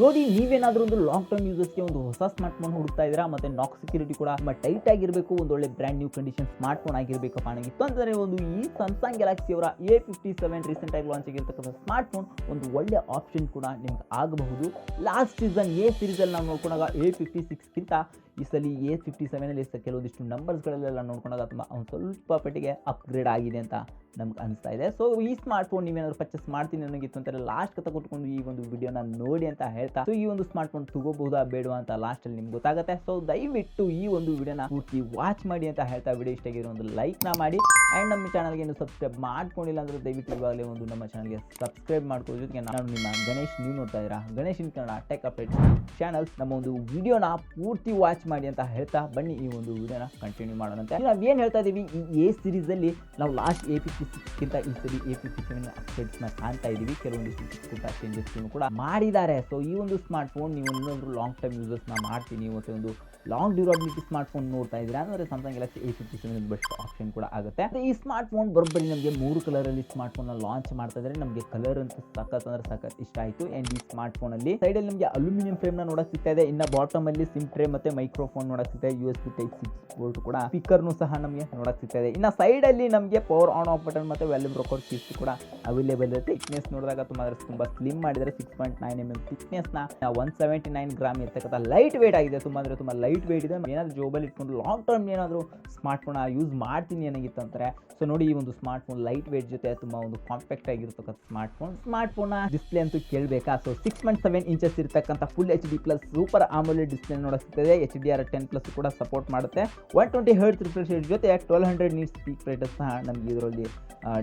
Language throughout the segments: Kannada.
ನೋಡಿ, ನೀವೇನಾದ್ರೂ ಒಂದು ಲಾಂಗ್ ಟರ್ಮ್ ಯೂಸರ್ಸ್ಗೆ ಒಂದು ಹೊಸ ಸ್ಮಾರ್ಟ್ ಫೋನ್ ಹುಡುಕ್ತಾ ಇದ್ದೀರಾ, ಮತ್ತೆ ನಾಕ್ ಸೆಕ್ಯೂರಿಟಿ ಕೂಡ ತುಂಬ ಟೈಟ್ ಆಗಿರಬೇಕು, ಒಂದು ಒಳ್ಳೆ brand new condition smart phone ಆಗಿರಬೇಕಪ್ಪ ಅನ್ನೋಗಿತ್ತು ಅಂತಂದರೆ ಈ ಸ್ಯಾಮ್ಸಂಗ್ ಗ್ಯಾಲಕ್ಸಿ ಅವರ A57 ರೀಸೆಂಟ್ ಆಗಿ ಲಾಂಚ್ ಆಗಿರ್ತಕ್ಕಂಥ ಸ್ಮಾರ್ಟ್ ಫೋನ್ ಒಂದು ಒಳ್ಳೆ ಆಪ್ಷನ್ ಕೂಡ ನಿಮ್ಗೆ ಆಗಬಹುದು. ಲಾಸ್ಟ್ ಸೀಸನ್ ಎ ಸೀರೀಸಲ್ಲಿ ನಾವು ನೋಡ್ಕೊಂಡಾಗ A56ಗಿಂತ ಈ ಸಲ A57ಅಲ್ಲಿ ಕೆಲವೊಂದಿಷ್ಟು ನಂಬರ್ಸ್ಗಳಲ್ಲೆಲ್ಲ ನೋಡ್ಕೊಂಡಾಗ ತುಂಬ ಒಂದು ಸ್ವಲ್ಪ ಪಟ್ಟಿಗೆ ಅಪ್ಗ್ರೇಡ್ ಆಗಿದೆ ಅಂತ ನಮ್ಗೆ ಅನಿಸ್ತಾ ಇದೆ. ಸೊ ಈ ಸ್ಮಾರ್ಟ್ ಫೋನ್ ನೀವೇನಾದ್ರು ಪರ್ಚೇಸ್ ಮಾಡ್ತೀನಿ ನನಗಿತ್ತು ಅಂತಾರೆ ಲಾಸ್ಟ್ ಕೊಟ್ಕೊಂಡು ಈ ಒಂದು ವಿಡಿಯೋನ ನೋಡಿ ಅಂತ ಹೇಳ್ತಾ, ಸೊ ಈ ಒಂದು ಸ್ಮಾರ್ಟ್ ಫೋನ್ ತಗೋಬಹುದಾ ಬೇಡವಾ ಅಂತ ಲಾಸ್ಟಲ್ಲಿ ನಿಮ್ಗೆ ಗೊತ್ತಾಗುತ್ತೆ. ಸೊ ದಯವಿಟ್ಟು ಈ ಒಂದು ವಿಡಿಯೋನ ಪೂರ್ತಿ ವಾಚ್ ಮಾಡಿ ಅಂತ ಹೇಳ್ತಾ, ವಿಡಿಯೋ ಇಷ್ಟ ಆಗಿರೋ ಒಂದು ಲೈಕ್ನ ಮಾಡಿ ಆ್ಯಂಡ್ ನಮ್ಮ ಚಾನಲ್ಗೆ ಏನು ಸಬ್ಸ್ಕ್ರೈಬ್ ಮಾಡ್ಕೊಂಡಿಲ್ಲ ಅಂದರೆ ದಯವಿಟ್ಟು ಇವಾಗಲೇ ಒಂದು ನಮ್ಮ ಚಾನಲ್ಗೆ ಸಬ್ಸ್ಕ್ರೈಬ್ ಮಾಡ್ಕೊಳ್ಳೋ ಜೊತೆಗೆ ನಾನು ನಿಮ್ಮ ಗಣೇಶ್, ನೀವು ನೋಡ್ತಾ ಇದ್ದೀರಾ ಗಣೇಶ್ ಇನ್ ಕನ್ನಡ ಟೆಕ್ ಅಪ್ಡೇಟ್ ಚಾನಲ್. ನಮ್ಮ ಒಂದು ವಿಡಿಯೋನ ಪೂರ್ತಿ ವಾಚ್ ಮಾಡಿ ಅಂತ ಹೇಳ್ತಾ ಬನ್ನಿ ಈ ಒಂದು ವಿಡಿಯೋನ ಕಂಟಿನ್ಯೂ ಮಾಡೋಣಂತೆ. ನಾವು ಏನು ಹೇಳ್ತಾ ಇದ್ದೀವಿ, ಈ A ಸೀರೀಸಲ್ಲಿ ನಾವು ಲಾಸ್ಟ್ A56ಗಿಂತ ಈ ಸರಿ A57 ಅಪ್ಡೇಟ್ಸ್ನ ಕಾಣ್ತಾ ಇದ್ದೀವಿ. ಕೆಲವೊಂದಿಷ್ಟು ಪುಟ್ಟ ಚೇಂಜಸ್ ಕೂಡ ಮಾಡಿದ್ದಾರೆ. ಸೊ ಈ ಒಂದು ಸ್ಮಾರ್ಟ್ ಫೋನ್ ನೀವು ಇನ್ನೊಂದು ಲಾಂಗ್ ಟರ್ಮ್ ಯೂಸರ್ಸ್ನ ಮಾಡ್ತೀನಿ ಮತ್ತು ಒಂದು ಲಾಂಗ್ ಡ್ಯೂರಬಿಲಿಟಿ ಸ್ಮಾರ್ಟ್ ಫೋನ್ ನೋಡ್ತಾ ಇದ್ದೀರಾ ಅಂದರೆ Samsung Galaxy A57 best option ಕೂಡ ಆಗುತ್ತೆ. ಈ ಸ್ಮಾರ್ಟ್ ಫೋನ್ ಬರೋಬ್ಬರಿ ನಮಗೆ 3 ಕಲರಲ್ಲಿ ಸ್ಮಾರ್ಟ್ ಫೋನ್ ಲಾಂಚ್ ಮಾಡ್ತಾ ಇದ್ದಾರೆ. ನಮಗೆ ಕಲರ್ ಅಂತೂ ಸಖತ್ ಇಷ್ಟ ಆಯಿತು. ಆ್ಯಂಡ್ ಈ ಸ್ಮಾರ್ಟ್ ಫೋನಲ್ಲಿ ಸೈಡಲ್ಲಿ ನಮಗೆ ಅಲ್ಯೂಮಿನಿಯಂ ಫ್ರೇಮ್ನ ನೋಡಕ್ಕೆ ಸಿಗ್ತಾ ಇದೆ. ಇನ್ನು ಬಾಟಮ್ ಅಲ್ಲಿ ಸಿಮ್ ಟ್ರೇ ಮತ್ತೆ ಮೈಕ್ರೋಫೋನ್ ನೋಡಕ್ಕೆ ಸಿಗ್ತಾ ಇದೆ. USB Type 6 ಪೋರ್ಟ್ ಕೂಡ, ಸ್ಪೀಕರ್ನು ಸಹ ನಮಗೆ ನೋಡಕ್ಕೆ ಸಿಗ್ತಾ ಇದೆ. ಇನ್ನು ಸೈಡಲ್ಲಿ ನಮಗೆ ಪವರ್ ಆನ್ ಆಫ್ ಬಟನ್ ಮತ್ತು ವ್ಯಾಲ್ಯೂಮ್ ರೆಕಾರ್ಡ್ ಕೀಸ್ ಕೂಡ ಅವೈಲೇಬಲ್ ಇರುತ್ತೆ. ಥಿಕ್ನೆಸ್ ನೋಡಿದಾಗ ತುಂಬ ಸ್ಲಿಮ್ ಮಾಡಿದರೆ 6.9 mm ಥಿಕ್ನೆಸ್ನ 179 ಗ್ರಾಮ್ ಇರ್ತಕ್ಕಂಥ ಲೈಟ್ ವೇಟ್ ಆಗಿದೆ. ತುಂಬ ಲೈಟ್ ವೇಟ್ ಇದೆ. ಏನಾದರೂ ಜೋಬಲ್ಲಿ ಇಟ್ಕೊಂಡು ಲಾಂಗ್ ಟರ್ಮ್ ಏನಾದರೂ ಸ್ಮಾರ್ಟ್ ಫೋನ್ ಯೂಸ್ ಮಾಡ್ತೀನಿ ಏನಾಗಿತ್ತು ಅಂತಾರೆ. ಸೊ ನೋಡಿ, ಈ ಒಂದು ಸ್ಮಾರ್ಟ್ ಫೋನ್ ಲೈಟ್ ವೇಟ್ ಜೊತೆ ತುಂಬ ಒಂದು ಕಾಂಪ್ಯಾಕ್ಟ್ ಆಗಿರ್ತಕ್ಕಂಥ ಸ್ಮಾರ್ಟ್ ಫೋನ್ ಡಿಸ್ಪ್ಲೇ ಅಂತೂ ಕೇಳಬೇಕಾ. ಸೊ 6.7 ಇಂಚಸ್ ಇರ್ತಕ್ಕಂಥ full HD+ super AMOLED display ನೋಡಕ್ಕೆ ಸಿಗ್ತದೆ. HDR10+ ಕೂಡ ಸಪೋರ್ಟ್ ಮಾಡುತ್ತೆ. 120 Hz ರಿಫ್ರೆಶ್ ರೇಟ್ ಜೊತೆ 1200 nits ಪೀಕ್ ರೇಟ್ ಸಹ ನಮಗೆ ಇದರಲ್ಲಿ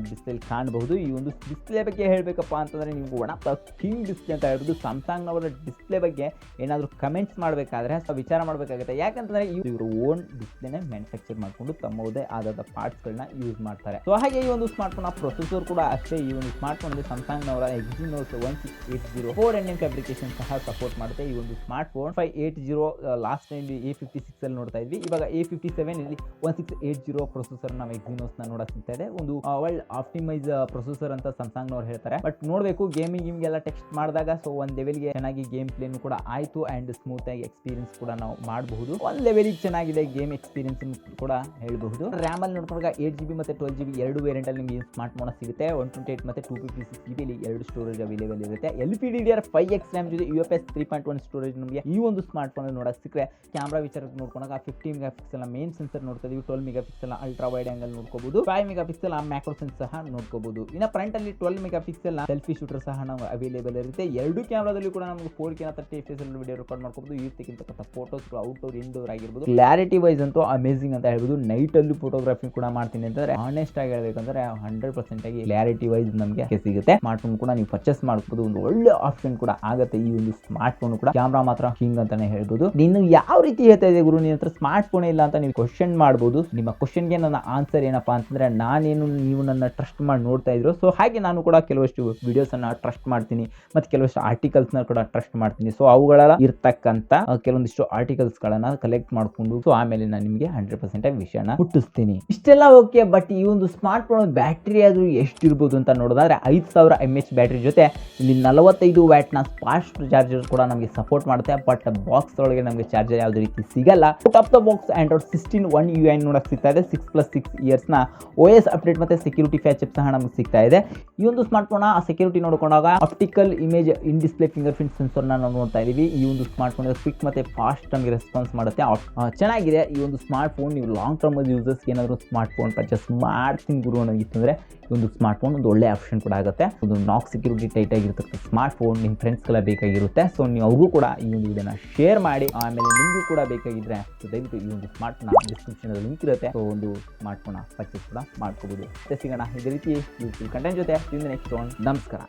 ಡಿಸ್ಪ್ಲೇ ಕಾಣಬಹುದು. ಈ ಒಂದು ಡಿಸ್ಪ್ಲೇ ಬಗ್ಗೆ ಹೇಳಬೇಕಪ್ಪ ಅಂತಂದರೆ ನೀವು one of the king display ಅಂತ ಹೇಳ್ಬೋದು. ಸ್ಯಾಮ್ಸಂಗ್ನವರ ಡಿಸ್ಪ್ಲೇ ಬಗ್ಗೆ ಏನಾದರೂ ಕಮೆಂಟ್ಸ್ ಮಾಡಬೇಕಾದ್ರೆ ವಿಚಾರ ಮಾಡಬೇಕಾಗುತ್ತೆ. ಯಾಕಂತಂದರೆ ಇವರು ಓನ್ ಡಿಸ್ಪ್ಲೇನೇ ಮ್ಯಾನುಫ್ಯಾಕ್ಚರ್ ಮಾಡಿಕೊಂಡು ತಮ್ಮದೇ ಆದ ಪಾರ್ಟ್ಸ್ಗಳನ್ನ ಯೂಸ್ ಮಾಡ್ತಾರೆ. ಸೊ ಹಾಗೆ ಈ ಒಂದು ಸ್ಮಾರ್ಟ್ ಫೋನ್ ಪ್ರೊಸೆಸರ್ ಕೂಡ ಅಷ್ಟೇ. ಈ ಒಂದು ಸ್ಮಾರ್ಟ್ ಫೋನಲ್ಲಿ ಸ್ಯಾಮ್ಸಂಗ್ನವರ Exynos 1680 4nm ಫ್ಯಾಬ್ರಿಕೇಶನ್ ಸಹ ಸಪೋರ್ಟ್ ಮಾಡುತ್ತೆ. ಈ ಒಂದು smart phone 580 last time A56 ಅಲ್ಲಿ ನೋಡ್ತಾ ಇದ್ವಿ. ಇವಾಗ A57 ಇಲ್ಲಿ 1680 ಪ್ರೊಸೆಸರ್ ನಾವು Exynosನ ನೋಡಕ್ಕೆ ಸಿಗ್ತಾ ಇದೆ. ಒಂದು ವರ್ಲ್ಡ್ ಆಪ್ಟಿಮೈಸ್ ಪ್ರೊಸೆಸರ್ ಅಂತ ಸ್ಯಾಮ್ಸಂಗ್ನವ್ರು ಹೇಳ್ತಾರೆ. ಬಟ್ ನೋಡಬೇಕು, ಗೇಮಿಂಗ್ ಎಲ್ಲ ಟೆಕ್ಸ್ಟ್ ಮಾಡಿದಾಗ ಸೊ ಒಂದು ಲೆವೆಲ್ಗೆ ಚೆನ್ನಾಗಿ ಗೇಮ್ ಪ್ಲೇನು ಕೂಡ ಆಯಿತು ಆ್ಯಂಡ್ ಸ್ಮೂತ್ ಆಗಿ ಎಕ್ಸ್ಪೀರಿಯನ್ಸ್ ಕೂಡ ನಾವು ಮಾಡಬಹುದು. ಒಂದು ಲೆವೆಲಿಗೆ ಚೆನ್ನಾಗಿದೆ ಗೇಮ್ ಎಕ್ಸ್ಪೀರಿಯನ್ಸ್ ಕೂಡ ಹೇಳಬಹುದು. ರ್ಯಾಮ್ ಅಲ್ಲಿ ನೋಡ್ಕೊಂಡಾಗ 8GB ಮತ್ತು 12GB ಎರಡು ವೇರಿಯಂಟ್ ಅಲ್ಲಿ ನಿಮಗೆ ಸ್ಮಾರ್ಟ್ ಫೋನ್ ಸಿಗುತ್ತೆ. 128 ಮತ್ತು 256GB ಇಲ್ಲಿ ಎರಡು ಸ್ಟೋರೇಜ್ ಅವೈಲೇಬಲ್ ಇರುತ್ತೆ. LPDDR5X ರ್ಯಾಮ್ ಜೊತೆ UFS 3.1 ಸ್ಟೋರೇಜ್ ನಮಗೆ ಈ ಒಂದು ಸ್ಮಾರ್ಟ್ ಫೋನ್ ನೋಡಕ್ಕೆ ಸಿಕ್ಕರೆ. ಕ್ಯಾಮ್ರಾ ವಿಚಾರಕ್ಕೆ ನೋಡ್ಕೊಂಡಾಗ 50 ಮೆಗಾಪಿಕ್ಸೆಲ್ ಮೇನ್ ಸೆನ್ಸರ್ ನೋಡ್ತಾ ಇದೀವಿ. 12 ಮೆಗಾಪಿಕ್ಸೆಲ್ ಅಲ್ಟ್ರಾ ವೈಡ್ ಆಂಗಲ್ ನೋಡ್ಕೋಬಹುದು. 5 ಮೆಗಾಪಿಕ್ಸೆಲ್ ಮ್ಯಾಕ್ರೋ ಸೆನ್ಸ್ ಸಹ ನೋಡ್ಕೋಬಹುದು. ಇನ್ನು ಫ್ರಂಟ್ ಅಲ್ಲಿ 12 ಮೆಗಾಪಿಕ್ಸೆಲ್ ಸೆಲ್ಫಿ ಶೂಟರ್ ಸಹ ನಾವು ಅವೈಲೇಬಲ್ ಇರುತ್ತೆ. ಎರಡು ಕ್ಯಾಮ್ರಾದಲ್ಲಿ ಕೂಡ ನಮಗೆ 4K 30 FPS ವಿಡಿಯೋ ರೆಕಾರ್ಡ್ ಮಾಡ್ಕೋಬಹುದು. ತೆಗಿತಕ್ಕಂಥ ಫೋಟೋಸ್ ಔಟ್ಡೋರ್ ಇಂಡೋರ್ ಆಗಿರ್ಬೋದು. ಕ್ಲಾರಿಟಿ ವೈಸ್ ಅಂತೂ ಅಮೇಸಿಂಗ್ ಅಂತ ಹೇಳ್ಬೋದು. ನೈಟ್ ಅಲ್ಲಿ ಫೋಟೋಗ್ರಫಿ ಕೂಡ ಮಾಡ್ತೀನಿ ಅಂತಂದ್ರೆ ಆನೆಸ್ಟ್ ಆಗಿ ಹೇಳ್ಬೇಕಂದ್ರೆ 100% ಆಗಿ ಕ್ಲಾರಿಟಿ ವೈಸ್ ನಮಗೆ ಸಿಗುತ್ತೆ. ಸ್ಮಾರ್ಟ್ ಫೋನ್ ಕೂಡ ನೀವು ಪರ್ಚೇಸ್ ಮಾಡ್ಕೋಬಹುದು. ಒಂದು ಒಳ್ಳೆ ಆಪ್ಷನ್ ಕೂಡ ಆಗುತ್ತೆ ಈ ಒಂದು ಸ್ಮಾರ್ಟ್ ಫೋನ್ ಕೂಡ. ಕ್ಯಾಮ್ರಾ ಮಾತ್ರ ಹಿಂಗ್ ಅಂತಾನೆ ಹೇಳ್ಬೋದು. ನೀನು ಯಾವ ರೀತಿ ಹೇಳ್ತಾ ಇದೆ ಗುರು, ನಿನ್ನ ಹತ್ರ ಸ್ಮಾರ್ಟ್ ಫೋನ್ ಇಲ್ಲ ಅಂತ ನೀವು ಕ್ವಶನ್ ಮಾಡ್ಬೋದು. ನಿಮ್ಮ ಕ್ವಶನ್ಗೆ ನನ್ನ ಆನ್ಸರ್ ಏನಪ್ಪಾ ಅಂತಂದ್ರೆ, ನಾನೇನು ನೀವು ನನ್ನ ಟ್ರಸ್ಟ್ ಮಾಡಿ ನೋಡ್ತಾ ಇದ್ರು. ಸೊ ಹಾಗೆ ನಾನು ಕೂಡ ಕೆಲವಷ್ಟು ವಿಡಿಯೋಸ್ ಅನ್ನ ಟ್ರಸ್ಟ್ ಮಾಡ್ತೀನಿ ಮತ್ತು ಕೆಲವಷ್ಟು ಆರ್ಟಿಕಲ್ಸ್ ನ ಕೂಡ ಟ್ರಸ್ಟ್ ಮಾಡ್ತೀನಿ. ಸೊ ಅವುಗಳ ಇರ್ತಕ್ಕಂಥ ಕೆಲವೊಂದಿಷ್ಟು ಆರ್ಟಿಕಲ್ಸ್ ಗಳನ್ನ ಕಲೆಕ್ಟ್ ಮಾಡ್ಕೊಂಡು ಸೊ ಆಮೇಲೆ ನಾನು ನಿಮಗೆ 100% ಆಗಿ ವಿಷಯನ ಹುಟ್ಟಿಸ್ತೀನಿ. ಇಷ್ಟೆಲ್ಲ ಓಕೆ, ಬಟ್ ಈ ಒಂದು ಸ್ಮಾರ್ಟ್ ಫೋನ್ ಬ್ಯಾಟ್ರಿ ಆದ್ರೂ ಎಷ್ಟಿರ್ಬೋದು ಅಂತ ನೋಡೋದಾದ್ರೆ 5000 mAh ಬ್ಯಾಟ್ರಿ ಜೊತೆ ಇಲ್ಲಿ 45 ವ್ಯಾಟ್ನ ಫಾಸ್ಟ್ ಚಾರ್ಜರ್ ಕೂಡ ನಮಗೆ ಸಪೋರ್ಟ್ ಮಾಡುತ್ತೆ. ಬಟ್ ಬಾಕ್ಸ್ ಒಳಗೆ ನಮಗೆ ಚಾರ್ಜರ್ ಯಾವುದೇ ರೀತಿ ಸಿಗಲ್ಲ. Out of the box Android 16 One UI ನೋಡಕ್ಕೆ ಸಿಗ್ತಾ ಇದೆ. 6+6 ಇಯರ್ಸ್ನ OS ಅಪ್ಡೇಟ್ ಮತ್ತೆ ಸೆಕ್ಯೂರಿಟಿ ಪ್ಯಾಚಪ್ ಸಹ ನಮಗೆ ಸಿಗ್ತಾ ಇದೆ. ಈ ಒಂದು ಸ್ಮಾರ್ಟ್ ಫೋನ್ ಸೆಕ್ಯೂರಿಟಿ ನೋಡ್ಕೊಂಡಾಗ optical image in display finger print ಸೆನ್ಸರ್ನ ನಾವು ನೋಡ್ತಾ ಇದೀವಿ. ಈ ಒಂದು ಸ್ಮಾರ್ಟ್ ಫೋನ್ ಕ್ವಿಕ್ ಮತ್ತೆ ಫಾಸ್ಟ್ ನಮಗೆ ರೆಸ್ಪಾನ್ಸ್ ಮಾಡುತ್ತೆ. ಚೆನ್ನಾಗಿದೆ ಈ ಒಂದು ಸ್ಮಾರ್ಟ್ ಫೋನ್. ನೀವು ಲಾಂಗ್ ಟರ್ಮ್ ಯೂಸರ್ಸ್ ಏನಾದರೂ ಸ್ಮಾರ್ಟ್ ಫೋನ್ ಪರ್ಚೇಸ್ ಮಾಡ್ತೀನಿ ಗುರು ಅನ್ನೋದಿತ್ತು ಅಂದರೆ ಈ ಒಂದು ಸ್ಮಾರ್ಟ್ ಫೋನ್ ಒಂದು ಒಳ್ಳೆ ಆಪ್ಷನ್ ಕೂಡ ಆಗುತ್ತೆ. ಒಂದು ನಾಕ್ ಸೆಕ್ಯೂರಿಟಿ ಟೈಟ್ ಆಗಿರ್ತಕ್ಕಂಥ ಸ್ಮಾರ್ಟ್ ಫೋನ್ ನಿಮ್ಮ ಫ್ರೆಂಡ್ಸ್ಗೆಲ್ಲ ಬೇಕಾಗಿರುತ್ತೆ. ಸೊ ನೀವು ಅವ್ರಿಗೂ ಕೂಡ ಈ ಒಂದು ವಿಡಿಯೋನ ಶೇರ್ ಮಾಡಿ. ಆಮೇಲೆ ನಿಮಗೂ ಕೂಡ ಬೇಕಾಗಿದ್ರೆ ದಯವಿಟ್ಟು ಈ ಒಂದು ಸ್ಮಾರ್ಟ್ ಫೋನ್ ಡಿಸ್ಕ್ರಿಪ್ಷನ್ ಲಿಂಕ್ ಇರುತ್ತೆ. ಸೊ ಒಂದು ಸ್ಮಾರ್ಟ್ ಫೋನ್ ಪರ್ಚೇಸ್ ಕೂಡ ಮಾಡ್ಕೋಬಹುದು. ಸಿಗೋಣ ಇದೇ ರೀತಿ ಯೂಸ್ಫುಲ್ ಕಂಟೆಂಟ್ ಜೊತೆ. Next one. ನಮಸ್ಕಾರ.